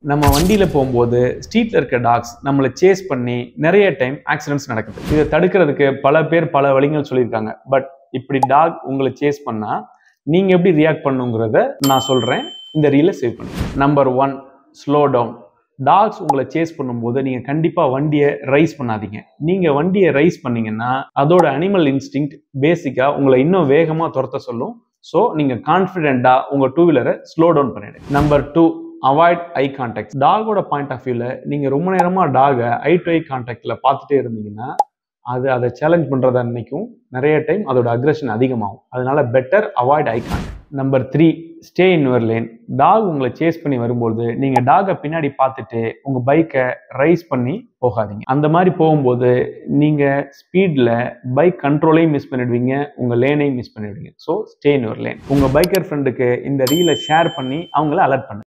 நம்ம வண்டியில போகும்போது ஸ்ட்ரீட்ல இருக்க டாக்ஸ் நம்மளை சேஸ் பண்ணி நிறைய டைம் ஆக்சிடென்ட்ஸ் நடக்குது. இதை தடுக்கிறதுக்கு பல பேர் பல வழிகள் சொல்லியிருக்காங்க. பட் இப்படி டாக் உங்களை சேஸ் பண்ணா நீங்க எப்படி ரியாக்ட் பண்ணுங்கிறத நான் சொல்றேன். இந்த ரீலை சேவ் பண்ணுங்க. Number 1, slow down. டாக்ஸ் உங்களை சேஸ் பண்ணும்போது நீங்க கண்டிப்பா வண்டியை ரைஸ் பண்ணாதீங்க. நீங்க வண்டியை ரைஸ் பண்ணீங்கன்னா அதோட அனிமல் இன்ஸ்டிங் பேசிக்கா உங்களை இன்னும் வேகமா துரத்த சொல்லும். ஸோ நீங்க கான்ஃபிடென்ட்டா உங்க டூ வீலரை ஸ்லோ டவுன் பண்ணிடுங்க. Number 2, avoid eye contact. டாகோட பாயிண்ட் ஆஃப் வியூல நீங்க ரொம்ப நேரமா டாகை ஐ டு ஐ கான்டாக்ட்ல பார்த்துட்டே இருந்தீங்கன்னா அது அதை சேலஞ்ச் பண்றதா நினைக்கும். நிறைய டைம் அதோட அக்ரெஷன் அதிகமாகும். அதனால better avoid eye contact. Number 3, stay in your lane. Dog உங்களை சேஸ் பண்ணி வரும்போது நீங்க டாகை பின்னாடி பார்த்துட்டு உங்க பைக்கை ரைஸ் பண்ணி போகாதீங்க. அந்த மாதிரி போகும்போது நீங்க ஸ்பீட்ல பைக் கண்ட்ரோலையும் மிஸ் பண்ணிடுவீங்க, உங்க லேனையும் மிஸ் பண்ணிடுவீங்க. So stay in your lane. உங்க பைக்கர் ஃப்ரெண்டுக்கு இந்த ரீலை ஷேர் பண்ணி அவங்கள அலர்ட் பண்ணுங்க.